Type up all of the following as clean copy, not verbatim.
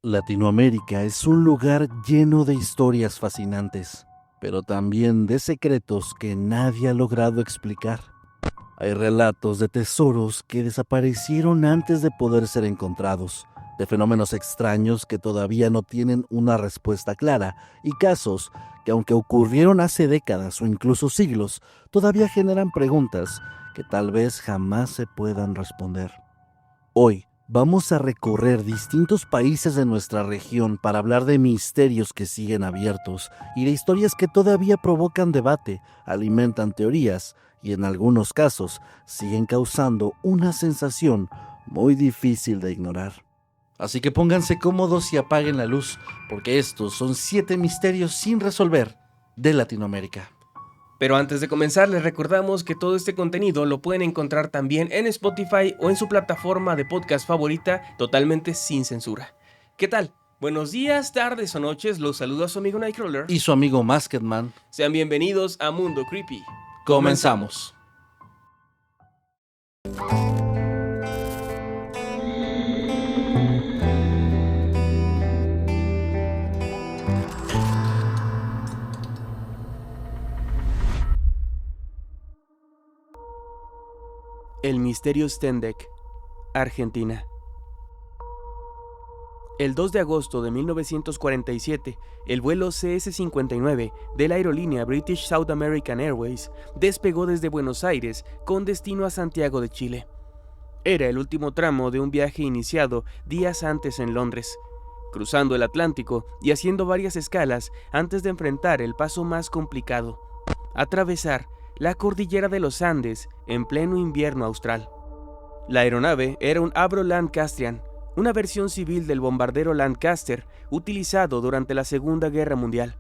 Latinoamérica es un lugar lleno de historias fascinantes, pero también de secretos que nadie ha logrado explicar. Hay relatos de tesoros que desaparecieron antes de poder ser encontrados, de fenómenos extraños que todavía no tienen una respuesta clara, y casos que, aunque ocurrieron hace décadas o incluso siglos, todavía generan preguntas que tal vez jamás se puedan responder. Hoy vamos a recorrer distintos países de nuestra región para hablar de misterios que siguen abiertos y de historias que todavía provocan debate, alimentan teorías y en algunos casos siguen causando una sensación muy difícil de ignorar. Así que pónganse cómodos y apaguen la luz, porque estos son 7 misterios sin resolver de Latinoamérica. Pero antes de comenzar, les recordamos que todo este contenido lo pueden encontrar también en Spotify o en su plataforma de podcast favorita, totalmente sin censura. ¿Qué tal? Buenos días, tardes o noches, los saluda su amigo Nightcrawler Y su amigo Maskedman. Sean bienvenidos a Mundo Creepy. Comenzamos. El misterio Stendek, Argentina. El 2 de agosto de 1947, el vuelo CS-59 de la aerolínea British South American Airways despegó desde Buenos Aires con destino a Santiago de Chile. Era el último tramo de un viaje iniciado días antes en Londres, cruzando el Atlántico y haciendo varias escalas antes de enfrentar el paso más complicado: atravesar la cordillera de los Andes en pleno invierno austral. La aeronave era un Avro Lancastrian, una versión civil del bombardero Lancaster utilizado durante la Segunda Guerra Mundial.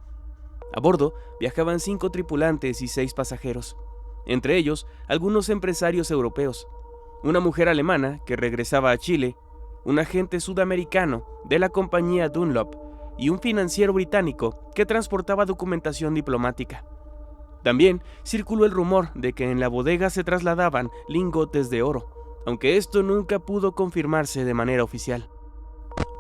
A bordo viajaban 5 tripulantes y 6 pasajeros, entre ellos algunos empresarios europeos, una mujer alemana que regresaba a Chile, un agente sudamericano de la compañía Dunlop y un financiero británico que transportaba documentación diplomática. También circuló el rumor de que en la bodega se trasladaban lingotes de oro, aunque esto nunca pudo confirmarse de manera oficial.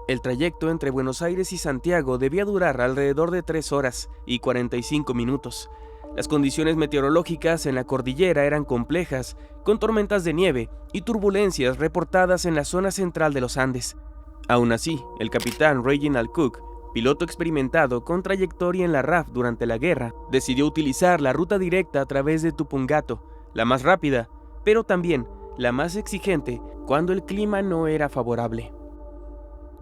El trayecto entre Buenos Aires y Santiago debía durar alrededor de 3 horas y 45 minutos. Las condiciones meteorológicas en la cordillera eran complejas, con tormentas de nieve y turbulencias reportadas en la zona central de los Andes. Aún así, el capitán Reginald Cook, piloto experimentado con trayectoria en la RAF durante la guerra, decidió utilizar la ruta directa a través de Tupungato, la más rápida, pero también la más exigente cuando el clima no era favorable.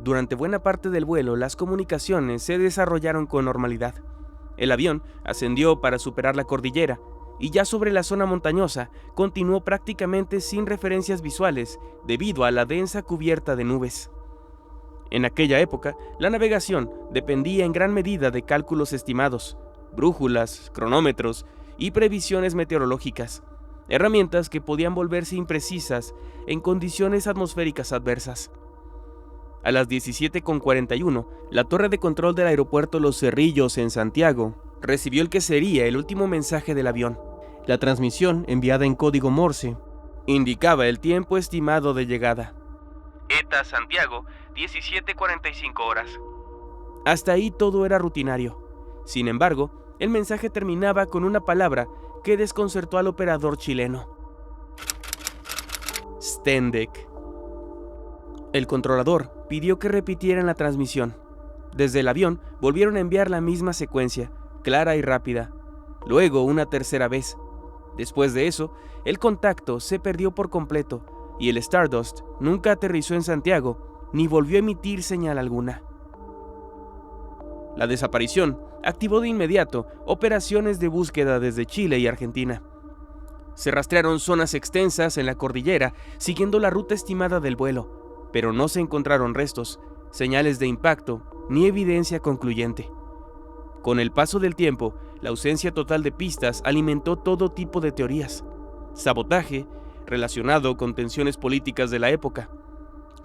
Durante buena parte del vuelo, las comunicaciones se desarrollaron con normalidad. El avión ascendió para superar la cordillera y ya sobre la zona montañosa continuó prácticamente sin referencias visuales debido a la densa cubierta de nubes. En aquella época, la navegación dependía en gran medida de cálculos estimados, brújulas, cronómetros y previsiones meteorológicas, herramientas que podían volverse imprecisas en condiciones atmosféricas adversas. A las 17:41, la torre de control del aeropuerto Los Cerrillos en Santiago recibió el que sería el último mensaje del avión. La transmisión, enviada en código Morse, indicaba el tiempo estimado de llegada: ETA Santiago, 17:45 horas. Hasta ahí todo era rutinario. Sin embargo, el mensaje terminaba con una palabra que desconcertó al operador chileno: Stendek. El controlador pidió que repitieran la transmisión. Desde el avión volvieron a enviar la misma secuencia, clara y rápida. Luego una tercera vez. Después de eso, el contacto se perdió por completo y el Stardust nunca aterrizó en Santiago ni volvió a emitir señal alguna. La desaparición activó de inmediato operaciones de búsqueda desde Chile y Argentina. Se rastrearon zonas extensas en la cordillera siguiendo la ruta estimada del vuelo, pero no se encontraron restos, señales de impacto ni evidencia concluyente. Con el paso del tiempo, la ausencia total de pistas alimentó todo tipo de teorías: sabotaje, relacionado con tensiones políticas de la época,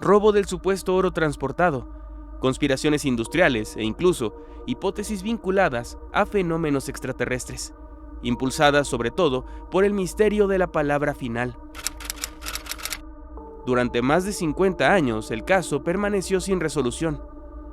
robo del supuesto oro transportado, conspiraciones industriales e incluso hipótesis vinculadas a fenómenos extraterrestres, impulsadas sobre todo por el misterio de la palabra final. Durante más de 50 años, el caso permaneció sin resolución,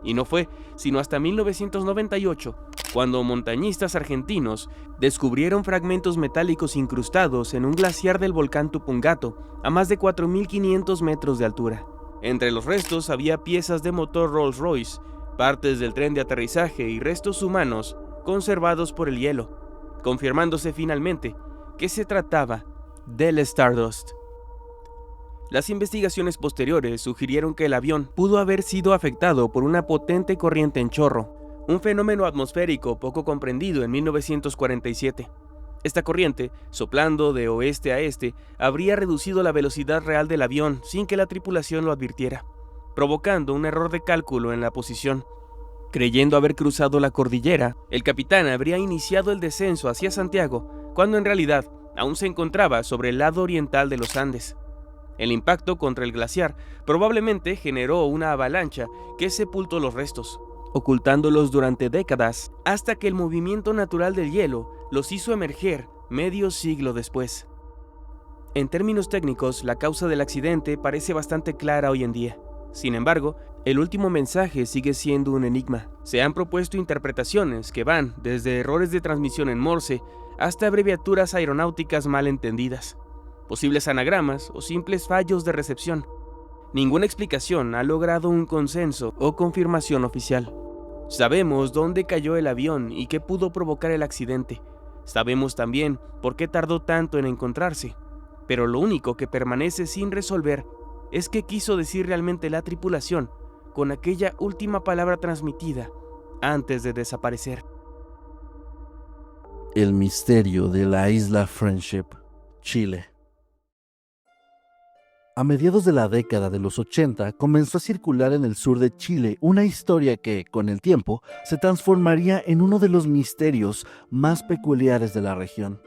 Y no fue sino hasta 1998, cuando montañistas argentinos descubrieron fragmentos metálicos incrustados en un glaciar del volcán Tupungato, a más de 4.500 metros de altura. Entre los restos había piezas de motor Rolls-Royce, partes del tren de aterrizaje y restos humanos conservados por el hielo, confirmándose finalmente que se trataba del Stardust. Las investigaciones posteriores sugirieron que el avión pudo haber sido afectado por una potente corriente en chorro, un fenómeno atmosférico poco comprendido en 1947. Esta corriente, soplando de oeste a este, habría reducido la velocidad real del avión sin que la tripulación lo advirtiera, provocando un error de cálculo en la posición. Creyendo haber cruzado la cordillera, el capitán habría iniciado el descenso hacia Santiago, cuando en realidad aún se encontraba sobre el lado oriental de los Andes. El impacto contra el glaciar probablemente generó una avalancha que sepultó los restos, ocultándolos durante décadas, hasta que el movimiento natural del hielo los hizo emerger medio siglo después. En términos técnicos, la causa del accidente parece bastante clara hoy en día. Sin embargo, el último mensaje sigue siendo un enigma. Se han propuesto interpretaciones que van desde errores de transmisión en Morse hasta abreviaturas aeronáuticas mal entendidas, posibles anagramas o simples fallos de recepción. Ninguna explicación ha logrado un consenso o confirmación oficial. Sabemos dónde cayó el avión y qué pudo provocar el accidente. Sabemos también por qué tardó tanto en encontrarse. Pero lo único que permanece sin resolver es qué quiso decir realmente la tripulación con aquella última palabra transmitida antes de desaparecer. El misterio de la isla Friendship, Chile. A mediados de la década de los 80 comenzó a circular en el sur de Chile una historia que, con el tiempo, se transformaría en uno de los misterios más peculiares de la región.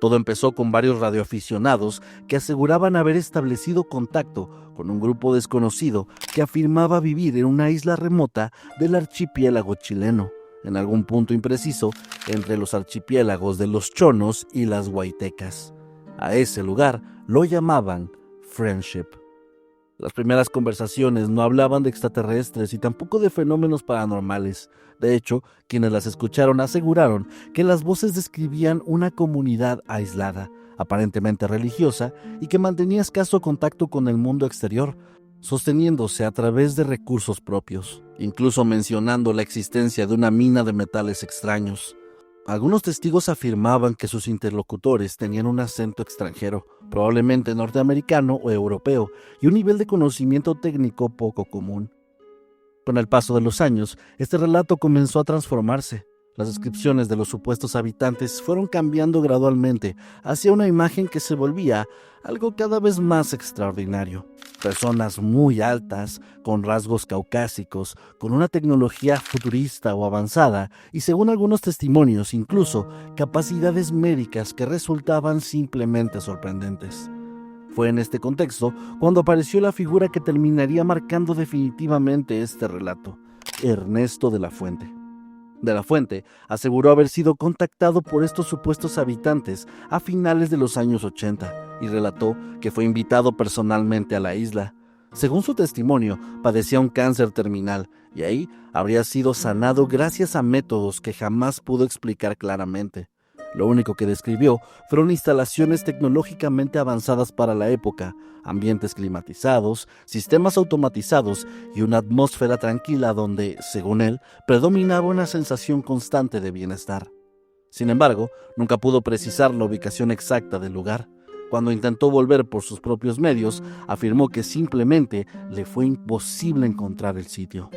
Todo empezó con varios radioaficionados que aseguraban haber establecido contacto con un grupo desconocido que afirmaba vivir en una isla remota del archipiélago chileno, en algún punto impreciso entre los archipiélagos de los Chonos y las Huaytecas. A ese lugar lo llamaban Friendship. Las primeras conversaciones no hablaban de extraterrestres y tampoco de fenómenos paranormales. De hecho, quienes las escucharon aseguraron que las voces describían una comunidad aislada, aparentemente religiosa, y que mantenía escaso contacto con el mundo exterior, sosteniéndose a través de recursos propios, incluso mencionando la existencia de una mina de metales extraños. Algunos testigos afirmaban que sus interlocutores tenían un acento extranjero, probablemente norteamericano o europeo, y un nivel de conocimiento técnico poco común. Con el paso de los años, este relato comenzó a transformarse. Las descripciones de los supuestos habitantes fueron cambiando gradualmente hacia una imagen que se volvía algo cada vez más extraordinario. Personas muy altas, con rasgos caucásicos, con una tecnología futurista o avanzada y, según algunos testimonios, incluso capacidades médicas que resultaban simplemente sorprendentes. Fue en este contexto cuando apareció la figura que terminaría marcando definitivamente este relato: Ernesto de la Fuente. De la Fuente aseguró haber sido contactado por estos supuestos habitantes a finales de los años 80 y relató que fue invitado personalmente a la isla. Según su testimonio, padecía un cáncer terminal y ahí habría sido sanado gracias a métodos que jamás pudo explicar claramente. Lo único que describió fueron instalaciones tecnológicamente avanzadas para la época, ambientes climatizados, sistemas automatizados y una atmósfera tranquila donde, según él, predominaba una sensación constante de bienestar. Sin embargo, nunca pudo precisar la ubicación exacta del lugar. Cuando intentó volver por sus propios medios, afirmó que simplemente le fue imposible encontrar el sitio.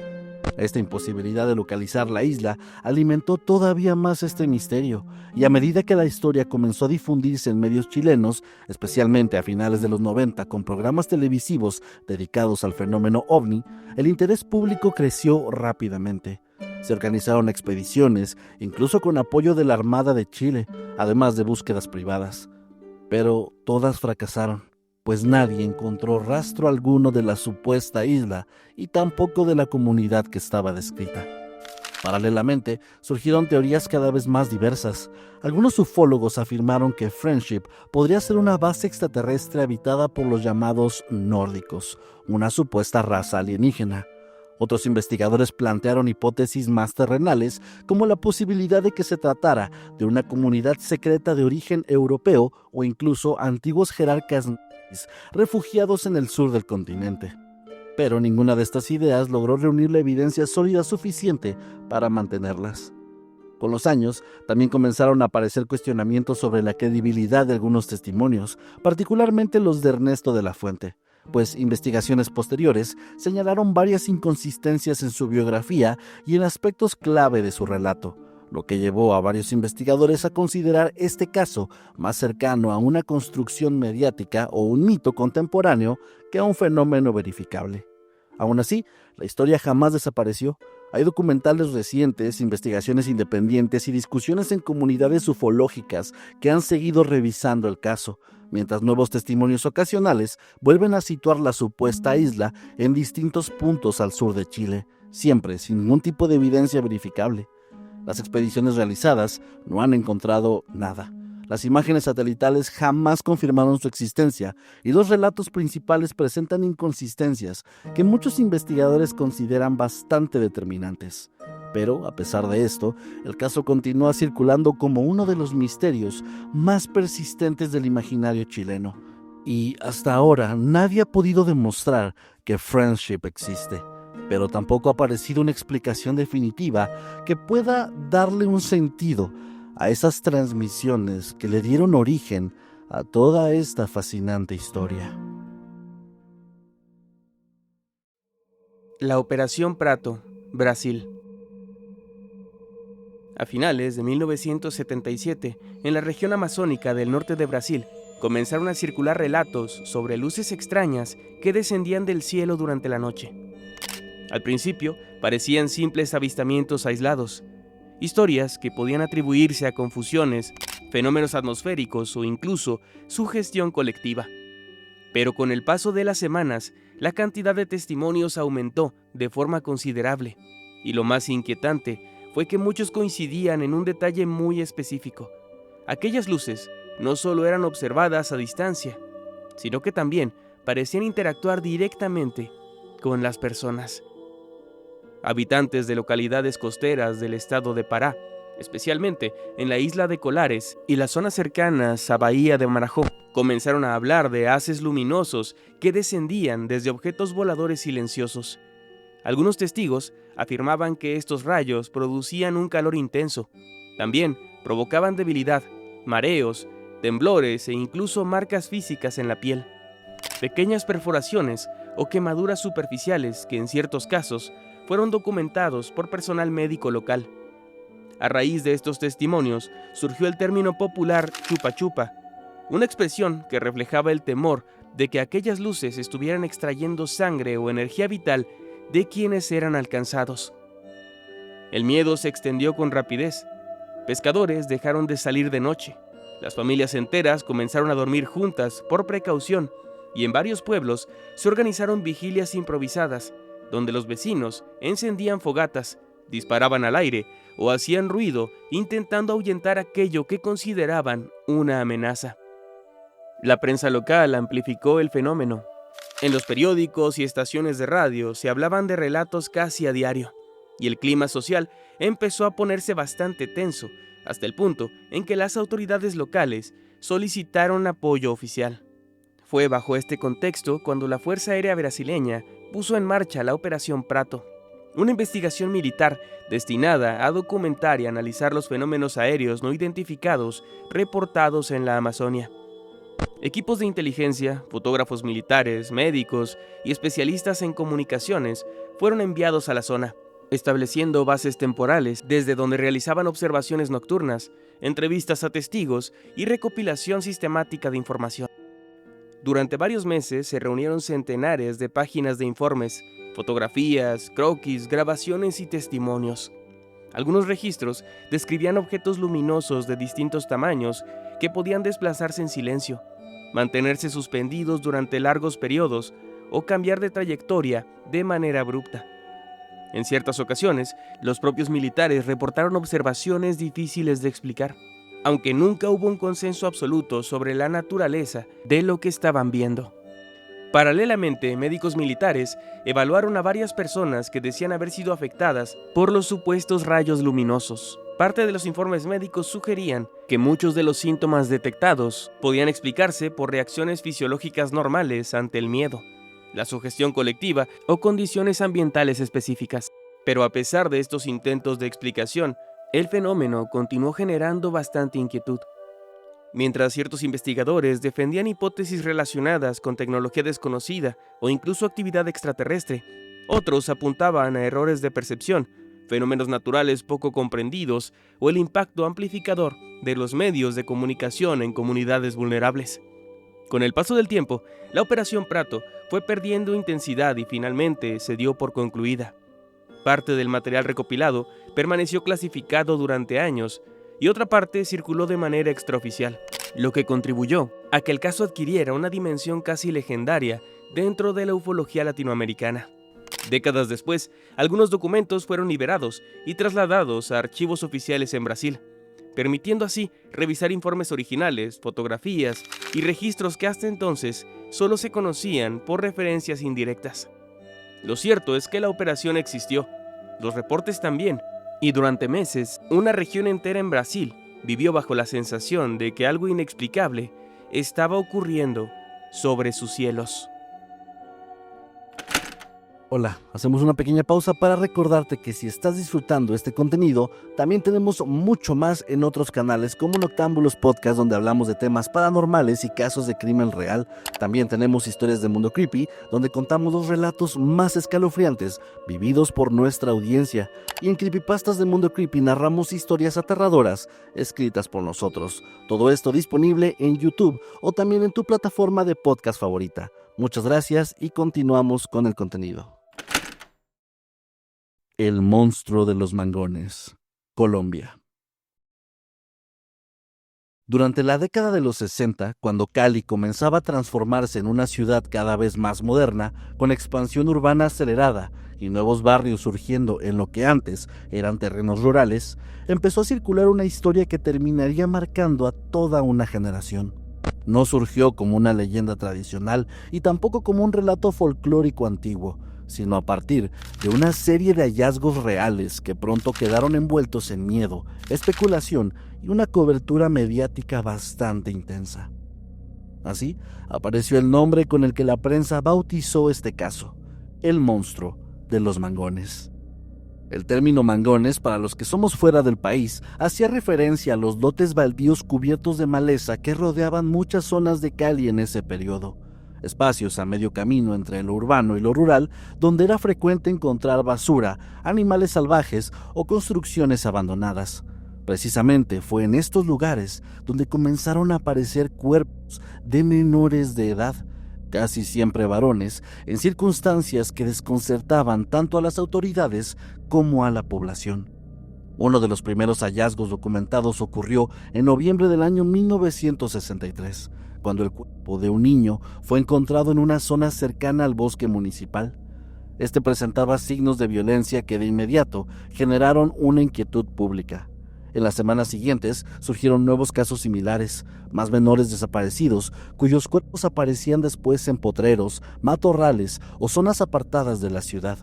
Esta imposibilidad de localizar la isla alimentó todavía más este misterio, y a medida que la historia comenzó a difundirse en medios chilenos, especialmente a finales de los 90 con programas televisivos dedicados al fenómeno ovni, el interés público creció rápidamente. Se organizaron expediciones, incluso con apoyo de la Armada de Chile, además de búsquedas privadas. Pero todas fracasaron, pues nadie encontró rastro alguno de la supuesta isla y tampoco de la comunidad que estaba descrita. Paralelamente, surgieron teorías cada vez más diversas. Algunos ufólogos afirmaron que Friendship podría ser una base extraterrestre habitada por los llamados nórdicos, una supuesta raza alienígena. Otros investigadores plantearon hipótesis más terrenales, como la posibilidad de que se tratara de una comunidad secreta de origen europeo o incluso antiguos jerarcas nazis refugiados en el sur del continente. Pero ninguna de estas ideas logró reunir la evidencia sólida suficiente para mantenerlas. Con los años, también comenzaron a aparecer cuestionamientos sobre la credibilidad de algunos testimonios, particularmente los de Ernesto de la Fuente, pues investigaciones posteriores señalaron varias inconsistencias en su biografía y en aspectos clave de su relato, lo que llevó a varios investigadores a considerar este caso más cercano a una construcción mediática o un mito contemporáneo que a un fenómeno verificable. Aún así, la historia jamás desapareció. Hay documentales recientes, investigaciones independientes y discusiones en comunidades ufológicas que han seguido revisando el caso, mientras nuevos testimonios ocasionales vuelven a situar la supuesta isla en distintos puntos al sur de Chile, siempre sin ningún tipo de evidencia verificable. Las expediciones realizadas no han encontrado nada. Las imágenes satelitales jamás confirmaron su existencia y los relatos principales presentan inconsistencias que muchos investigadores consideran bastante determinantes. Pero, a pesar de esto, el caso continúa circulando como uno de los misterios más persistentes del imaginario chileno. Y hasta ahora nadie ha podido demostrar que Friendship existe, pero tampoco ha aparecido una explicación definitiva que pueda darle un sentido a esas transmisiones que le dieron origen a toda esta fascinante historia. La Operación Prato, Brasil. A finales de 1977, en la región amazónica del norte de Brasil, comenzaron a circular relatos sobre luces extrañas que descendían del cielo durante la noche. Al principio, parecían simples avistamientos aislados, historias que podían atribuirse a confusiones, fenómenos atmosféricos o incluso sugestión colectiva. Pero con el paso de las semanas, la cantidad de testimonios aumentó de forma considerable, y lo más inquietante fue que muchos coincidían en un detalle muy específico. Aquellas luces no solo eran observadas a distancia, sino que también parecían interactuar directamente con las personas. Habitantes de localidades costeras del estado de Pará, especialmente en la isla de Colares y las zonas cercanas a Bahía de Marajó, comenzaron a hablar de haces luminosos que descendían desde objetos voladores silenciosos. Algunos testigos afirmaban que estos rayos producían un calor intenso. También provocaban debilidad, mareos, temblores e incluso marcas físicas en la piel. Pequeñas perforaciones o quemaduras superficiales que en ciertos casos fueron documentados por personal médico local. A raíz de estos testimonios surgió el término popular chupa chupa, una expresión que reflejaba el temor de que aquellas luces estuvieran extrayendo sangre o energía vital de quienes eran alcanzados. El miedo se extendió con rapidez. Pescadores dejaron de salir de noche. Las familias enteras comenzaron a dormir juntas por precaución y en varios pueblos se organizaron vigilias improvisadas, donde los vecinos encendían fogatas, disparaban al aire o hacían ruido intentando ahuyentar aquello que consideraban una amenaza. La prensa local amplificó el fenómeno. En los periódicos y estaciones de radio se hablaban de relatos casi a diario, y el clima social empezó a ponerse bastante tenso, hasta el punto en que las autoridades locales solicitaron apoyo oficial. Fue bajo este contexto cuando la Fuerza Aérea Brasileña puso en marcha la Operación Prato, una investigación militar destinada a documentar y analizar los fenómenos aéreos no identificados reportados en la Amazonia. Equipos de inteligencia, fotógrafos militares, médicos y especialistas en comunicaciones fueron enviados a la zona, estableciendo bases temporales desde donde realizaban observaciones nocturnas, entrevistas a testigos y recopilación sistemática de información. Durante varios meses se reunieron centenares de páginas de informes, fotografías, croquis, grabaciones y testimonios. Algunos registros describían objetos luminosos de distintos tamaños que podían desplazarse en silencio, mantenerse suspendidos durante largos periodos o cambiar de trayectoria de manera abrupta. En ciertas ocasiones, los propios militares reportaron observaciones difíciles de explicar, aunque nunca hubo un consenso absoluto sobre la naturaleza de lo que estaban viendo. Paralelamente, médicos militares evaluaron a varias personas que decían haber sido afectadas por los supuestos rayos luminosos. Parte de los informes médicos sugerían que muchos de los síntomas detectados podían explicarse por reacciones fisiológicas normales ante el miedo, la sugestión colectiva o condiciones ambientales específicas. Pero a pesar de estos intentos de explicación, el fenómeno continuó generando bastante inquietud. Mientras ciertos investigadores defendían hipótesis relacionadas con tecnología desconocida o incluso actividad extraterrestre, otros apuntaban a errores de percepción, fenómenos naturales poco comprendidos o el impacto amplificador de los medios de comunicación en comunidades vulnerables. Con el paso del tiempo, la Operación Prato fue perdiendo intensidad y finalmente se dio por concluida. Parte del material recopilado permaneció clasificado durante años y otra parte circuló de manera extraoficial, lo que contribuyó a que el caso adquiriera una dimensión casi legendaria dentro de la ufología latinoamericana. Décadas después, algunos documentos fueron liberados y trasladados a archivos oficiales en Brasil, permitiendo así revisar informes originales, fotografías y registros que hasta entonces solo se conocían por referencias indirectas. Lo cierto es que la operación existió, los reportes también, y durante meses, una región entera en Brasil vivió bajo la sensación de que algo inexplicable estaba ocurriendo sobre sus cielos. Hola, hacemos una pequeña pausa para recordarte que si estás disfrutando este contenido, también tenemos mucho más en otros canales como Noctámbulos Podcast, donde hablamos de temas paranormales y casos de crimen real. También tenemos Historias de Mundo Creepy, donde contamos los relatos más escalofriantes vividos por nuestra audiencia. Y en Creepypastas de Mundo Creepy narramos historias aterradoras escritas por nosotros. Todo esto disponible en YouTube o también en tu plataforma de podcast favorita. Muchas gracias y continuamos con el contenido. El monstruo de los Mangones, Colombia. Durante la década de los 60, cuando Cali comenzaba a transformarse en una ciudad cada vez más moderna, con expansión urbana acelerada y nuevos barrios surgiendo en lo que antes eran terrenos rurales, empezó a circular una historia que terminaría marcando a toda una generación. No surgió como una leyenda tradicional y tampoco como un relato folclórico antiguo, sino a partir de una serie de hallazgos reales que pronto quedaron envueltos en miedo, especulación y una cobertura mediática bastante intensa. Así, apareció el nombre con el que la prensa bautizó este caso: el monstruo de los Mangones. El término mangones, para los que somos fuera del país, hacía referencia a los lotes baldíos cubiertos de maleza que rodeaban muchas zonas de Cali en ese periodo. Espacios a medio camino entre lo urbano y lo rural, donde era frecuente encontrar basura, animales salvajes o construcciones abandonadas. Precisamente fue en estos lugares donde comenzaron a aparecer cuerpos de menores de edad, casi siempre varones, en circunstancias que desconcertaban tanto a las autoridades como a la población. Uno de los primeros hallazgos documentados ocurrió en noviembre del año 1963, cuando el cuerpo de un niño fue encontrado en una zona cercana al bosque municipal. Este presentaba signos de violencia que de inmediato generaron una inquietud pública. En las semanas siguientes surgieron nuevos casos similares, más menores desaparecidos, cuyos cuerpos aparecían después en potreros, matorrales o zonas apartadas de la ciudad.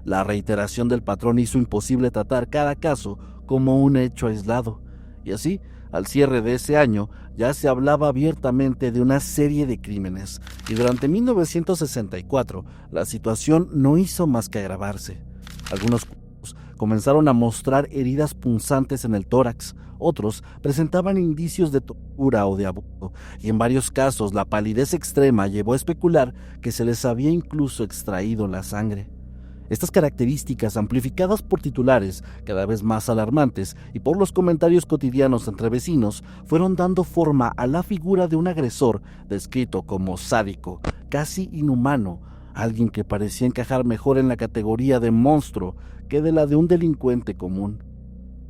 La reiteración del patrón hizo imposible tratar cada caso como un hecho aislado, y así, al cierre de ese año, ya se hablaba abiertamente de una serie de crímenes, y durante 1964 la situación no hizo más que agravarse. Algunos comenzaron a mostrar heridas punzantes en el tórax, otros presentaban indicios de tortura o de abuso, y en varios casos la palidez extrema llevó a especular que se les había incluso extraído la sangre. Estas características, amplificadas por titulares cada vez más alarmantes y por los comentarios cotidianos entre vecinos, fueron dando forma a la figura de un agresor descrito como sádico, casi inhumano, alguien que parecía encajar mejor en la categoría de monstruo que de la de un delincuente común.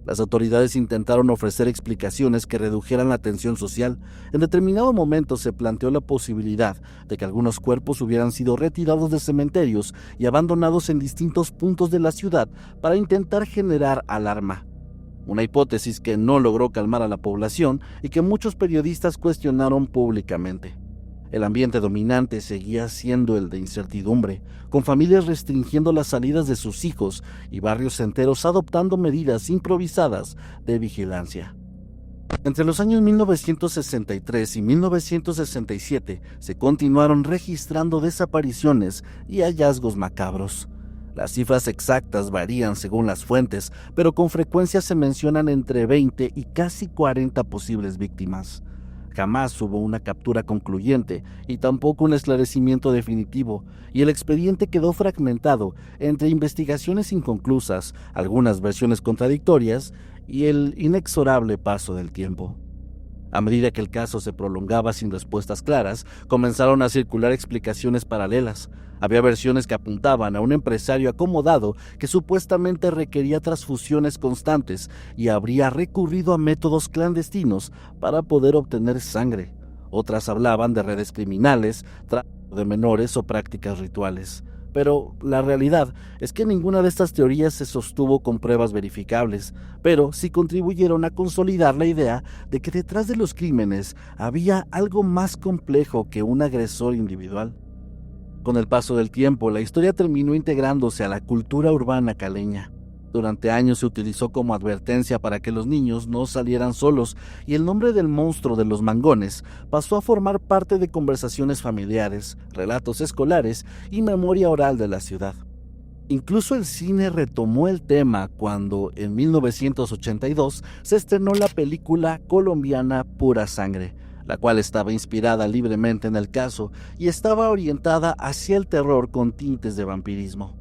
Las autoridades intentaron ofrecer explicaciones que redujeran la tensión social. En determinado momento se planteó la posibilidad de que algunos cuerpos hubieran sido retirados de cementerios y abandonados en distintos puntos de la ciudad para intentar generar alarma. Una hipótesis que no logró calmar a la población y que muchos periodistas cuestionaron públicamente. El ambiente dominante seguía siendo el de incertidumbre, con familias restringiendo las salidas de sus hijos y barrios enteros adoptando medidas improvisadas de vigilancia. Entre los años 1963 y 1967 se continuaron registrando desapariciones y hallazgos macabros. Las cifras exactas varían según las fuentes, pero con frecuencia se mencionan entre 20 y casi 40 posibles víctimas. Jamás hubo una captura concluyente y tampoco un esclarecimiento definitivo, y el expediente quedó fragmentado entre investigaciones inconclusas, algunas versiones contradictorias y el inexorable paso del tiempo. A medida que el caso se prolongaba sin respuestas claras, comenzaron a circular explicaciones paralelas. Había versiones que apuntaban a un empresario acomodado que supuestamente requería transfusiones constantes y habría recurrido a métodos clandestinos para poder obtener sangre. Otras hablaban de redes criminales, tráfico de menores o prácticas rituales. Pero la realidad es que ninguna de estas teorías se sostuvo con pruebas verificables, pero sí contribuyeron a consolidar la idea de que detrás de los crímenes había algo más complejo que un agresor individual. Con el paso del tiempo, la historia terminó integrándose a la cultura urbana caleña. Durante años se utilizó como advertencia para que los niños no salieran solos, y el nombre del monstruo de los mangones pasó a formar parte de conversaciones familiares, relatos escolares y memoria oral de la ciudad. Incluso el cine retomó el tema cuando, en 1982, se estrenó la película colombiana Pura Sangre, la cual estaba inspirada libremente en el caso y estaba orientada hacia el terror con tintes de vampirismo.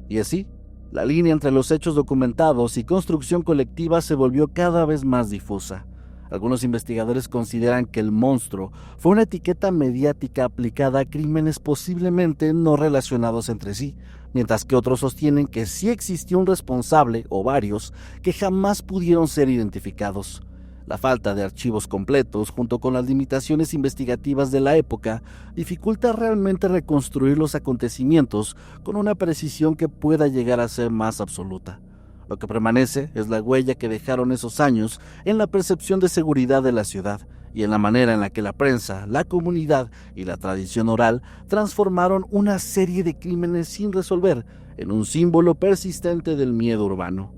Y así, la línea entre los hechos documentados y construcción colectiva se volvió cada vez más difusa. Algunos investigadores consideran que el monstruo fue una etiqueta mediática aplicada a crímenes posiblemente no relacionados entre sí, mientras que otros sostienen que sí existió un responsable o varios que jamás pudieron ser identificados. La falta de archivos completos, junto con las limitaciones investigativas de la época, dificulta realmente reconstruir los acontecimientos con una precisión que pueda llegar a ser más absoluta. Lo que permanece es la huella que dejaron esos años en la percepción de seguridad de la ciudad y en la manera en la que la prensa, la comunidad y la tradición oral transformaron una serie de crímenes sin resolver en un símbolo persistente del miedo urbano.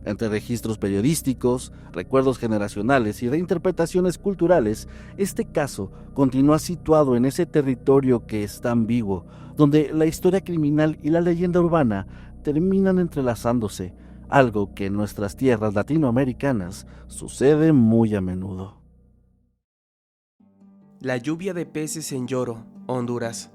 Entre registros periodísticos, recuerdos generacionales y reinterpretaciones culturales, este caso continúa situado en ese territorio que es tan ambiguo, donde la historia criminal y la leyenda urbana terminan entrelazándose, algo que en nuestras tierras latinoamericanas sucede muy a menudo. La lluvia de peces en Lloro, Honduras.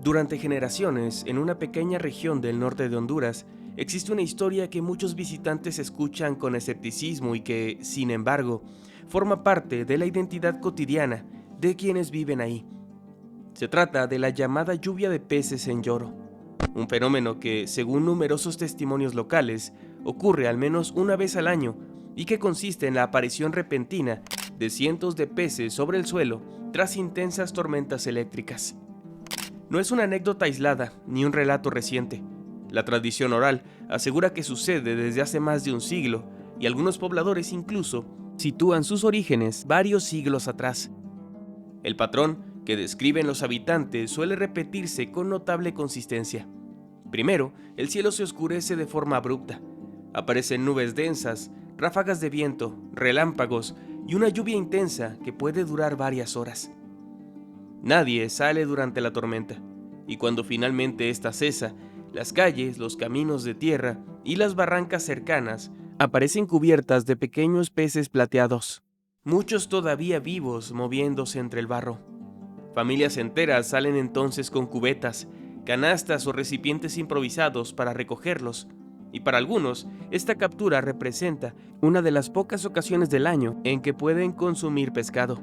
Durante generaciones, en una pequeña región del norte de Honduras, existe una historia que muchos visitantes escuchan con escepticismo y que, sin embargo, forma parte de la identidad cotidiana de quienes viven ahí. Se trata de la llamada lluvia de peces en Lloro, un fenómeno que, según numerosos testimonios locales, ocurre al menos una vez al año y que consiste en la aparición repentina de cientos de peces sobre el suelo tras intensas tormentas eléctricas. No es una anécdota aislada ni un relato reciente. La tradición oral asegura que sucede desde hace más de un siglo y algunos pobladores incluso sitúan sus orígenes varios siglos atrás. El patrón que describen los habitantes suele repetirse con notable consistencia. Primero, el cielo se oscurece de forma abrupta. Aparecen nubes densas, ráfagas de viento, relámpagos y una lluvia intensa que puede durar varias horas. Nadie sale durante la tormenta, y cuando finalmente esta cesa, las calles, los caminos de tierra y las barrancas cercanas aparecen cubiertas de pequeños peces plateados, muchos todavía vivos moviéndose entre el barro. Familias enteras salen entonces con cubetas, canastas o recipientes improvisados para recogerlos, y para algunos esta captura representa una de las pocas ocasiones del año en que pueden consumir pescado.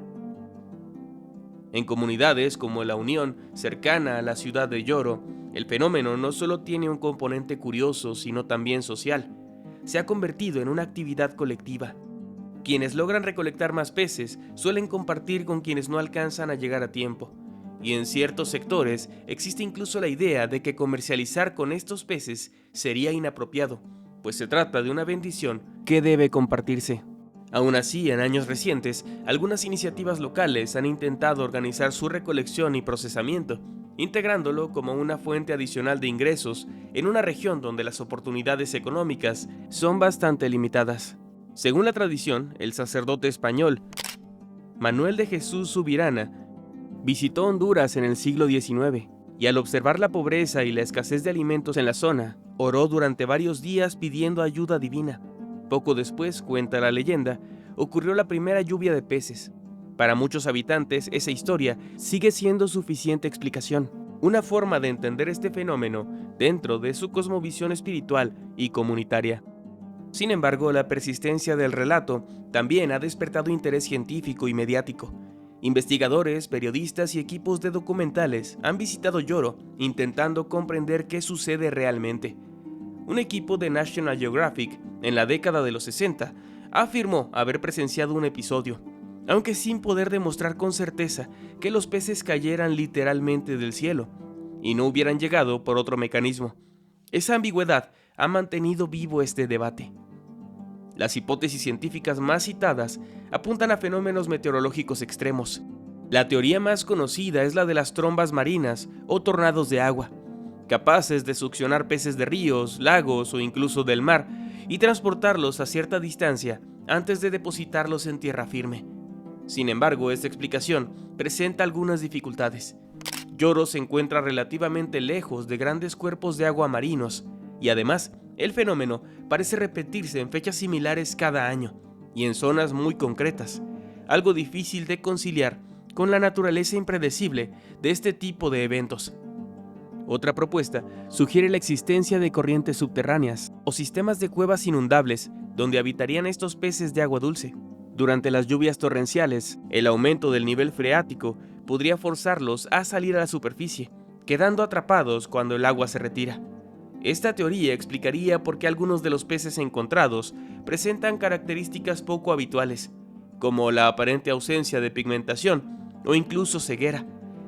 En comunidades como La Unión, cercana a la ciudad de Lloro, el fenómeno no solo tiene un componente curioso, sino también social. Se ha convertido en una actividad colectiva. Quienes logran recolectar más peces suelen compartir con quienes no alcanzan a llegar a tiempo. Y en ciertos sectores existe incluso la idea de que comercializar con estos peces sería inapropiado, pues se trata de una bendición que debe compartirse. Aún así, en años recientes, algunas iniciativas locales han intentado organizar su recolección y procesamiento, integrándolo como una fuente adicional de ingresos en una región donde las oportunidades económicas son bastante limitadas. Según la tradición, el sacerdote español Manuel de Jesús Subirana visitó Honduras en el siglo XIX y al observar la pobreza y la escasez de alimentos en la zona, oró durante varios días pidiendo ayuda divina. Poco después, cuenta la leyenda, ocurrió la primera lluvia de peces. Para muchos habitantes, esa historia sigue siendo suficiente explicación, una forma de entender este fenómeno dentro de su cosmovisión espiritual y comunitaria. Sin embargo, la persistencia del relato también ha despertado interés científico y mediático. Investigadores, periodistas y equipos de documentales han visitado Yoro intentando comprender qué sucede realmente. Un equipo de National Geographic, en la década de los 60, afirmó haber presenciado un episodio, aunque sin poder demostrar con certeza que los peces cayeran literalmente del cielo y no hubieran llegado por otro mecanismo. Esa ambigüedad ha mantenido vivo este debate. Las hipótesis científicas más citadas apuntan a fenómenos meteorológicos extremos. La teoría más conocida es la de las trombas marinas o tornados de agua, capaces de succionar peces de ríos, lagos o incluso del mar y transportarlos a cierta distancia antes de depositarlos en tierra firme. Sin embargo, esta explicación presenta algunas dificultades. Yoro se encuentra relativamente lejos de grandes cuerpos de agua marinos y además el fenómeno parece repetirse en fechas similares cada año y en zonas muy concretas, algo difícil de conciliar con la naturaleza impredecible de este tipo de eventos. Otra propuesta sugiere la existencia de corrientes subterráneas o sistemas de cuevas inundables donde habitarían estos peces de agua dulce. Durante las lluvias torrenciales, el aumento del nivel freático podría forzarlos a salir a la superficie, quedando atrapados cuando el agua se retira. Esta teoría explicaría por qué algunos de los peces encontrados presentan características poco habituales, como la aparente ausencia de pigmentación o incluso ceguera,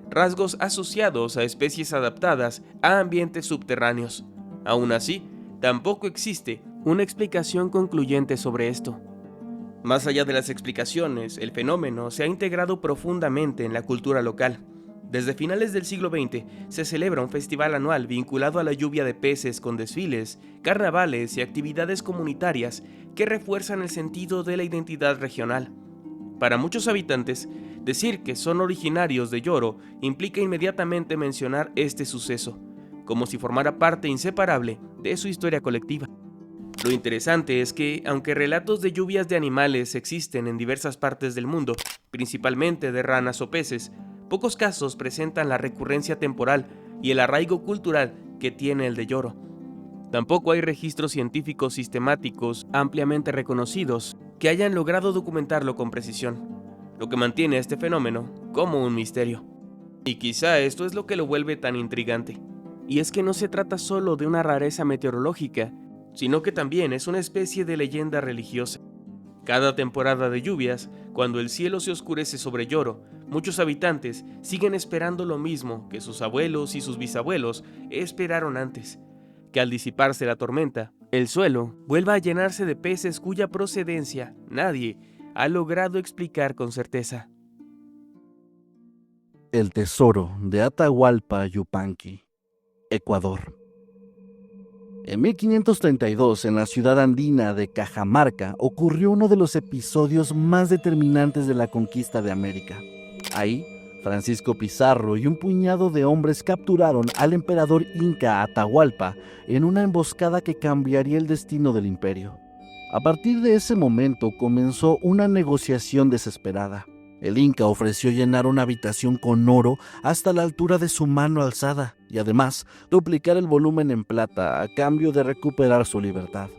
rasgos asociados a especies adaptadas a ambientes subterráneos. Aún así, tampoco existe una explicación concluyente sobre esto. Más allá de las explicaciones, el fenómeno se ha integrado profundamente en la cultura local. Desde finales del siglo XX se celebra un festival anual vinculado a la lluvia de peces con desfiles, carnavales y actividades comunitarias que refuerzan el sentido de la identidad regional. Para muchos habitantes, decir que son originarios de Yoro implica inmediatamente mencionar este suceso, como si formara parte inseparable de su historia colectiva. Lo interesante es que, aunque relatos de lluvias de animales existen en diversas partes del mundo, principalmente de ranas o peces, pocos casos presentan la recurrencia temporal y el arraigo cultural que tiene el de Yoro. Tampoco hay registros científicos sistemáticos ampliamente reconocidos que hayan logrado documentarlo con precisión, lo que mantiene a este fenómeno como un misterio. Y quizá esto es lo que lo vuelve tan intrigante. Y es que no se trata solo de una rareza meteorológica, sino que también es una especie de leyenda religiosa. Cada temporada de lluvias, cuando el cielo se oscurece sobre Yoro, muchos habitantes siguen esperando lo mismo que sus abuelos y sus bisabuelos esperaron antes, que al disiparse la tormenta, el suelo vuelva a llenarse de peces cuya procedencia nadie ha logrado explicar con certeza. El tesoro de Atahualpa Yupanqui, Ecuador. En 1532, en la ciudad andina de Cajamarca, ocurrió uno de los episodios más determinantes de la conquista de América. Ahí, Francisco Pizarro y un puñado de hombres capturaron al emperador inca Atahualpa en una emboscada que cambiaría el destino del imperio. A partir de ese momento comenzó una negociación desesperada. El inca ofreció llenar una habitación con oro hasta la altura de su mano alzada y además duplicar el volumen en plata a cambio de recuperar su libertad.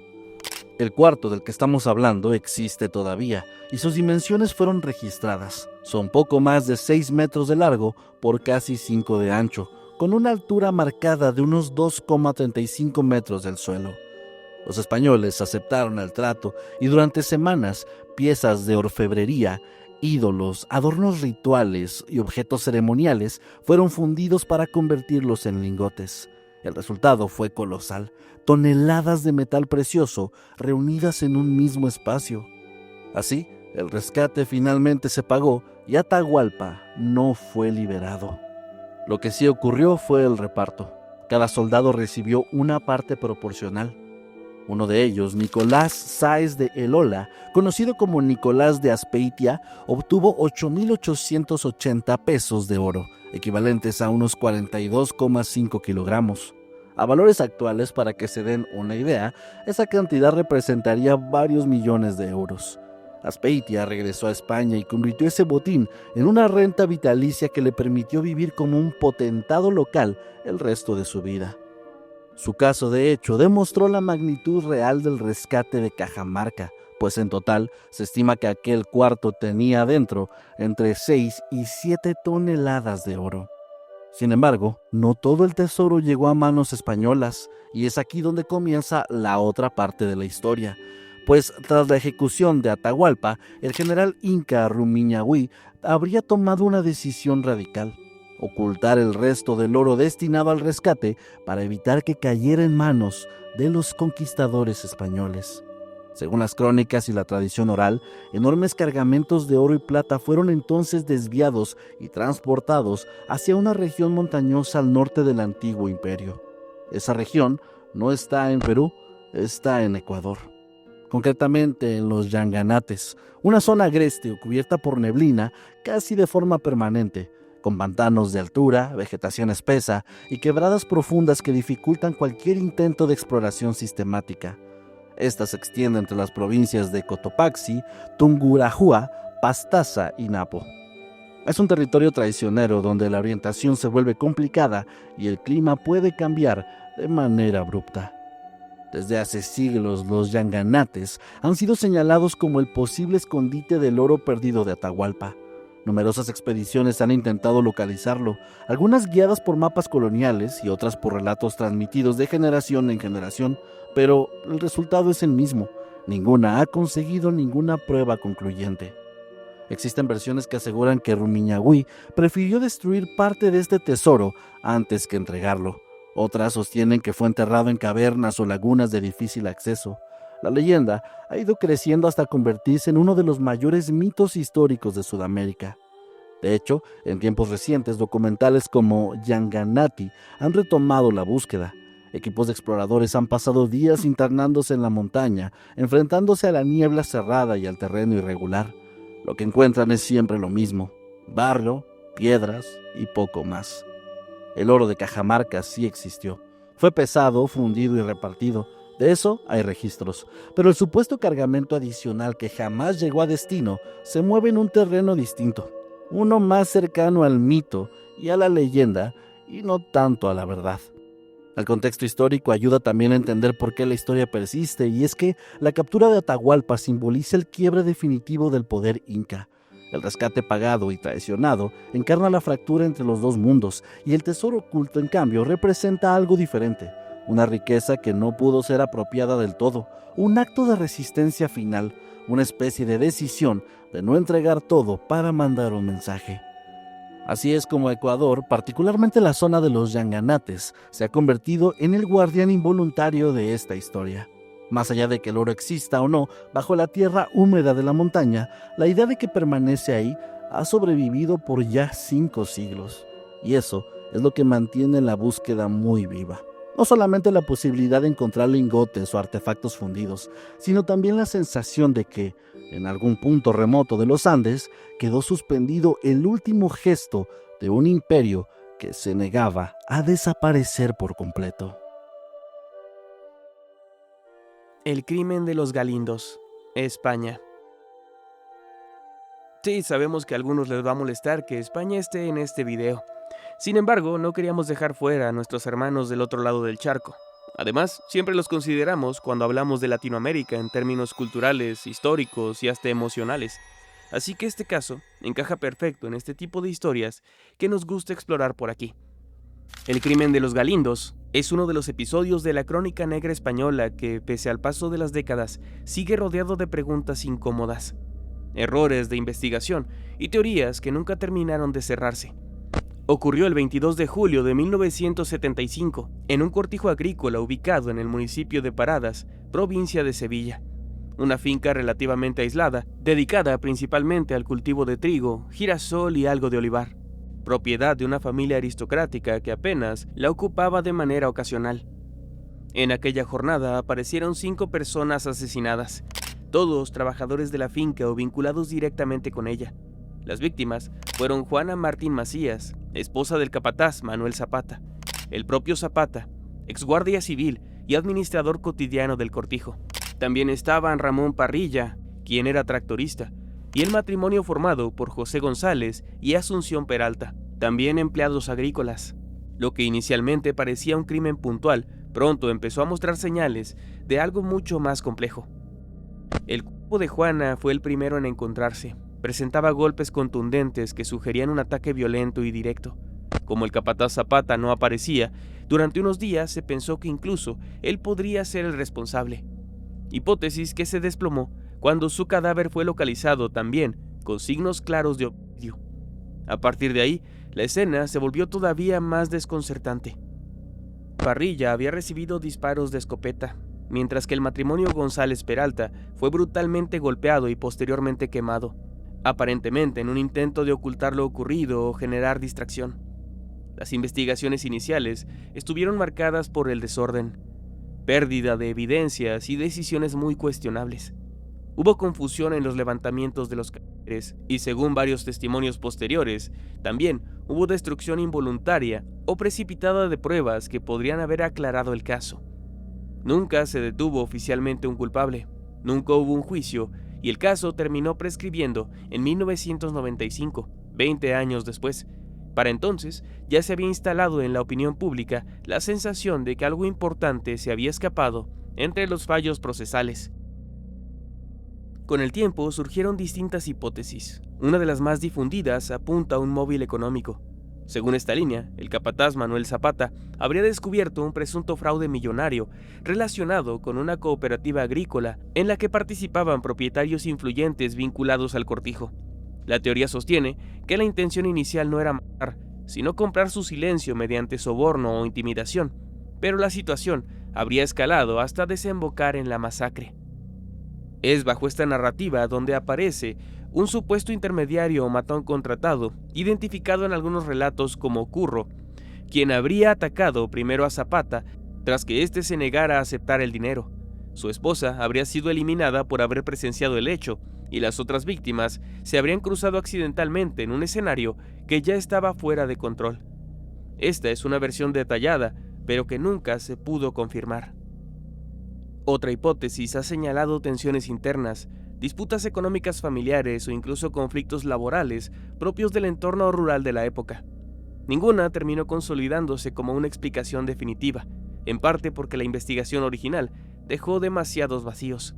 El cuarto del que estamos hablando existe todavía y sus dimensiones fueron registradas. Son poco más de 6 metros de largo por casi 5 de ancho, con una altura marcada de unos 2,35 metros del suelo. Los españoles aceptaron el trato y durante semanas piezas de orfebrería, ídolos, adornos rituales y objetos ceremoniales fueron fundidos para convertirlos en lingotes. El resultado fue colosal, toneladas de metal precioso reunidas en un mismo espacio. Así, el rescate finalmente se pagó y Atahualpa no fue liberado. Lo que sí ocurrió fue el reparto. Cada soldado recibió una parte proporcional. Uno de ellos, Nicolás Sáez de Elola, conocido como Nicolás de Azpeitia, obtuvo 8,880 pesos de oro, equivalentes a unos 42,5 kilogramos. A valores actuales, para que se den una idea, esa cantidad representaría varios millones de euros. Azpeitia regresó a España y convirtió ese botín en una renta vitalicia que le permitió vivir como un potentado local el resto de su vida. Su caso, de hecho, demostró la magnitud real del rescate de Cajamarca, pues en total se estima que aquel cuarto tenía adentro entre 6 y 7 toneladas de oro. Sin embargo, no todo el tesoro llegó a manos españolas, y es aquí donde comienza la otra parte de la historia, pues tras la ejecución de Atahualpa, el general inca Rumiñahui habría tomado una decisión radical: ocultar el resto del oro destinado al rescate para evitar que cayera en manos de los conquistadores españoles. Según las crónicas y la tradición oral, enormes cargamentos de oro y plata fueron entonces desviados y transportados hacia una región montañosa al norte del antiguo imperio. Esa región no está en Perú, está en Ecuador. Concretamente en los Yanganates, una zona agreste o cubierta por neblina casi de forma permanente, con pantanos de altura, vegetación espesa y quebradas profundas que dificultan cualquier intento de exploración sistemática. Esta se extiende entre las provincias de Cotopaxi, Tungurahua, Pastaza y Napo. Es un territorio traicionero donde la orientación se vuelve complicada y el clima puede cambiar de manera abrupta. Desde hace siglos, los Yanganates han sido señalados como el posible escondite del oro perdido de Atahualpa. Numerosas expediciones han intentado localizarlo, algunas guiadas por mapas coloniales y otras por relatos transmitidos de generación en generación, pero el resultado es el mismo. Ninguna ha conseguido ninguna prueba concluyente. Existen versiones que aseguran que Rumiñahui prefirió destruir parte de este tesoro antes que entregarlo. Otras sostienen que fue enterrado en cavernas o lagunas de difícil acceso. La leyenda ha ido creciendo hasta convertirse en uno de los mayores mitos históricos de Sudamérica. De hecho, en tiempos recientes, documentales como Yanganati han retomado la búsqueda. Equipos de exploradores han pasado días internándose en la montaña, enfrentándose a la niebla cerrada y al terreno irregular. Lo que encuentran es siempre lo mismo: barro, piedras y poco más. El oro de Cajamarca sí existió. Fue pesado, fundido y repartido. De eso hay registros, pero el supuesto cargamento adicional que jamás llegó a destino se mueve en un terreno distinto, uno más cercano al mito y a la leyenda y no tanto a la verdad. El contexto histórico ayuda también a entender por qué la historia persiste, y es que la captura de Atahualpa simboliza el quiebre definitivo del poder inca. El rescate pagado y traicionado encarna la fractura entre los dos mundos, y el tesoro oculto, en cambio, representa algo diferente. Una riqueza que no pudo ser apropiada del todo, un acto de resistencia final, una especie de decisión de no entregar todo para mandar un mensaje. Así es como Ecuador, particularmente la zona de los Yanganates, se ha convertido en el guardián involuntario de esta historia. Más allá de que el oro exista o no bajo la tierra húmeda de la montaña, la idea de que permanece ahí ha sobrevivido por ya 5 siglos. Y eso es lo que mantiene la búsqueda muy viva. No solamente la posibilidad de encontrar lingotes o artefactos fundidos, sino también la sensación de que, en algún punto remoto de los Andes, quedó suspendido el último gesto de un imperio que se negaba a desaparecer por completo. El crimen de los Galindos, España. Sí, sabemos que a algunos les va a molestar que España esté en este video. Sin embargo, no queríamos dejar fuera a nuestros hermanos del otro lado del charco. Además, siempre los consideramos cuando hablamos de Latinoamérica en términos culturales, históricos y hasta emocionales. Así que este caso encaja perfecto en este tipo de historias que nos gusta explorar por aquí. El crimen de los Galindos es uno de los episodios de la crónica negra española que, pese al paso de las décadas, sigue rodeado de preguntas incómodas, errores de investigación y teorías que nunca terminaron de cerrarse. Ocurrió el 22 de julio de 1975 en un cortijo agrícola ubicado en el municipio de Paradas, provincia de Sevilla. una finca relativamente aislada, dedicada principalmente al cultivo de trigo, girasol y algo de olivar, propiedad de una familia aristocrática que apenas la ocupaba de manera ocasional. En aquella jornada aparecieron 5 personas asesinadas, todos trabajadores de la finca o vinculados directamente con ella. Las víctimas fueron Juana Martín Macías, esposa del capataz Manuel Zapata, el propio Zapata, exguardia civil y administrador cotidiano del cortijo. También estaban Ramón Parrilla, quien era tractorista, y el matrimonio formado por José González y Asunción Peralta, también empleados agrícolas. Lo que inicialmente parecía un crimen puntual, pronto empezó a mostrar señales de algo mucho más complejo. El cuerpo de Juana fue el primero en encontrarse. Presentaba golpes contundentes que sugerían un ataque violento y directo. Como el capataz Zapata no aparecía, durante unos días se pensó que incluso él podría ser el responsable. Hipótesis que se desplomó cuando su cadáver fue localizado también con signos claros de homicidio. A partir de ahí, la escena se volvió todavía más desconcertante. Parrilla había recibido disparos de escopeta, mientras que el matrimonio González Peralta fue brutalmente golpeado y posteriormente quemado, aparentemente en un intento de ocultar lo ocurrido o generar distracción. Las investigaciones iniciales estuvieron marcadas por el desorden, pérdida de evidencias y decisiones muy cuestionables. Hubo confusión en los levantamientos de los cadáveres y, según varios testimonios posteriores, también hubo destrucción involuntaria o precipitada de pruebas que podrían haber aclarado el caso. Nunca se detuvo oficialmente un culpable, nunca hubo un juicio y el caso terminó prescribiendo en 1995, 20 años después. Para entonces ya se había instalado en la opinión pública la sensación de que algo importante se había escapado entre los fallos procesales. Con el tiempo surgieron distintas hipótesis. Una de las más difundidas apunta a un móvil económico. Según esta línea, el capataz Manuel Zapata habría descubierto un presunto fraude millonario relacionado con una cooperativa agrícola en la que participaban propietarios influyentes vinculados al cortijo. La teoría sostiene que la intención inicial no era matar, sino comprar su silencio mediante soborno o intimidación, pero la situación habría escalado hasta desembocar en la masacre. Es bajo esta narrativa donde aparece un supuesto intermediario o matón contratado, identificado en algunos relatos como Curro, quien habría atacado primero a Zapata tras que éste se negara a aceptar el dinero. Su esposa habría sido eliminada por haber presenciado el hecho, y las otras víctimas se habrían cruzado accidentalmente en un escenario que ya estaba fuera de control. Esta es una versión detallada, pero que nunca se pudo confirmar. Otra hipótesis ha señalado tensiones internas, disputas económicas familiares o incluso conflictos laborales propios del entorno rural de la época. Ninguna terminó consolidándose como una explicación definitiva, en parte porque la investigación original dejó demasiados vacíos.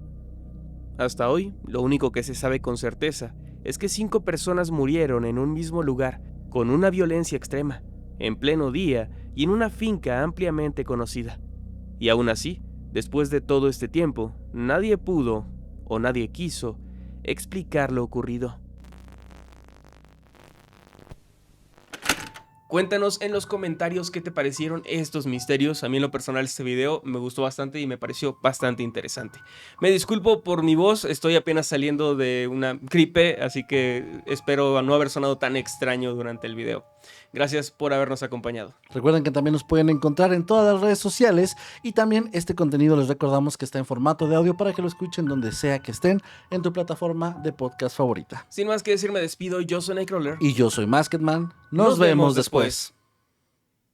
Hasta hoy, lo único que se sabe con certeza es que 5 personas murieron en un mismo lugar, con una violencia extrema, en pleno día y en una finca ampliamente conocida. Y aún así, después de todo este tiempo, nadie pudo, o nadie quiso, explicar lo ocurrido. Cuéntanos en los comentarios qué te parecieron estos misterios. A mí en lo personal este video me gustó bastante y me pareció bastante interesante. Me disculpo por mi voz, estoy apenas saliendo de una gripe, así que espero no haber sonado tan extraño durante el video. Gracias por habernos acompañado. Recuerden que también nos pueden encontrar en todas las redes sociales y también este contenido les recordamos que está en formato de audio para que lo escuchen donde sea que estén en tu plataforma de podcast favorita. Sin más que decir, me despido. Yo soy Nightcrawler. Y yo soy Masketman. Nos vemos después.